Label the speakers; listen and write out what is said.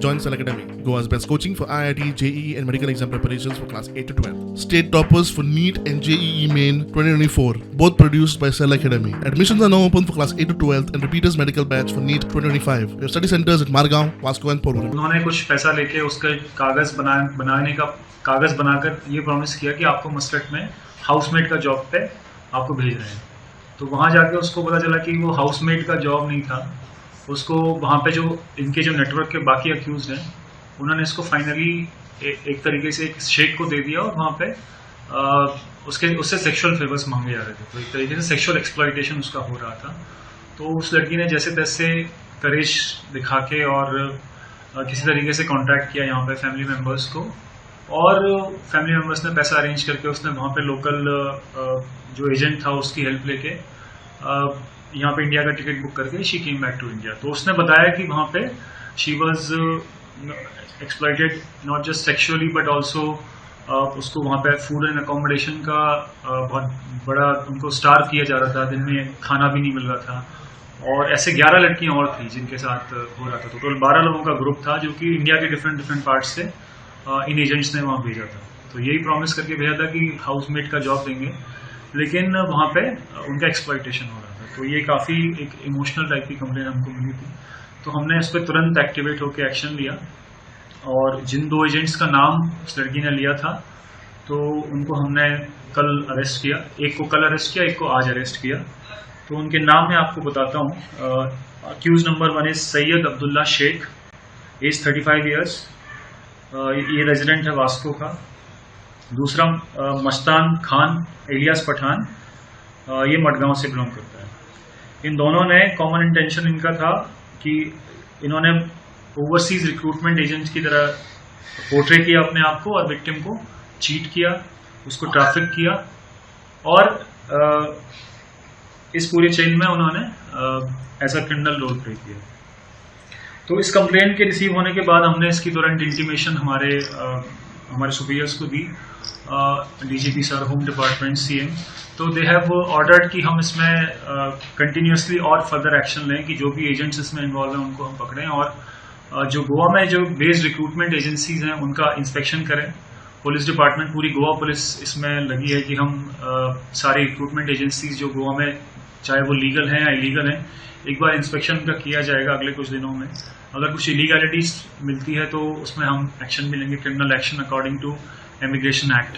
Speaker 1: Join Cell Academy, Goa's best coaching for IIT, JEE and medical exam preparations for class 8 to 12. State toppers for NEET and JEE Main 2024, both produced by Cell Academy. Admissions are now open for class 8 to 12th and repeaters medical batch for NEET 2025. We have study centers at Margao, Vasco and Porvorim.
Speaker 2: उन्होंने कुछ पैसा लेके उसका कागज बनाकर ये promise किया कि आपको मस्कट में हाउसमेट का जॉब पे आपको भेज रहे हैं। तो वहाँ जाके उसको पता चला कि वो हाउसमेट का जॉब नहीं था। उसको वहाँ पे जो इनके जो नेटवर्क के बाकी अक्यूज हैं उन्होंने इसको फाइनली एक तरीके से एक शेख को दे दिया और वहाँ पे उससे सेक्सुअल फेवर्स मांगे जा रहे थे। तो एक तरीके से सेक्सुअल एक्सप्लॉइटेशन उसका हो रहा था। तो उस लड़की ने जैसे तैसे करेज दिखा के और किसी तरीके से कॉन्टैक्ट किया यहाँ पे फैमिली मेम्बर्स को, और फैमिली मेम्बर्स ने पैसा अरेंज करके उसने वहाँ पे लोकल जो एजेंट था उसकी हेल्प लेके यहाँ पे इंडिया का टिकट बुक करके she came back to India. तो उसने बताया कि वहाँ पे she was exploited not just sexually but also उसको वहाँ पे फूड एंड अकोमोडेशन का बहुत बड़ा उनको स्टार्व किया जा रहा था। दिन में खाना भी नहीं मिल रहा था और ऐसे 11 लड़कियाँ और थी जिनके साथ हो रहा था। तो टोटल 12 लोगों का ग्रुप था जो कि इंडिया के डिफरेंट पार्ट्स से इन एजेंट्स ने वहाँ भेजा था। तो यही प्रॉमिस करके भेजा था कि हाउसमेट का जॉब देंगे, लेकिन वहाँ पे उनका एक्सप्लॉइटेशन हो रहा था। तो ये काफ़ी एक इमोशनल टाइप की कंप्लेन हमको मिली थी। तो हमने इस पर तुरंत एक्टिवेट होकर एक्शन लिया और जिन 2 एजेंट्स का नाम उस लड़की ने लिया था तो उनको हमने कल अरेस्ट किया। एक को कल अरेस्ट किया, एक को आज अरेस्ट किया। तो उनके नाम मैं आपको बताता हूँ। Accused number 1 is Syed Abdullah Shaikh, age 35 years, ये रेजिडेंट है वास्को का। दूसरा मस्तान खान एलियास पठान, ये मडगांव से बिलोंग करता है। इन दोनों ने कॉमन इंटेंशन इनका था कि इन्होंने ओवरसीज रिक्रूटमेंट एजेंट की तरह पोर्ट्रे किया अपने आप को और विक्टिम को चीट किया, उसको ट्रैफिक किया और इस पूरे चेन में उन्होंने as a criminal role play किया। तो इस कंप्लेंट के रिसीव होने के बाद हमने इसकी तुरंत इंटीमेशन हमारे सुपीरियर्स को दी, DGP sir, home department, CM. तो दे हैव ऑर्डर्ड कि हम इसमें कंटिन्यूसली और फर्दर एक्शन लें कि जो भी एजेंट्स इसमें इन्वॉल्व हैं उनको हम पकड़ें और जो गोवा में जो बेस्ड रिक्रूटमेंट एजेंसीज हैं उनका इंस्पेक्शन करें। पुलिस डिपार्टमेंट, पूरी गोवा पुलिस इसमें लगी है कि हम सारे रिक्रूटमेंट एजेंसीज जो गोवा में चाहे वो लीगल हैं या इलीगल हैं, एक बार इंस्पेक्शन का किया जाएगा अगले कुछ दिनों में। अगर कुछ इलीगैलिटीज मिलती है तो उसमें हम एक्शन भी लेंगे, criminal action according to immigration act.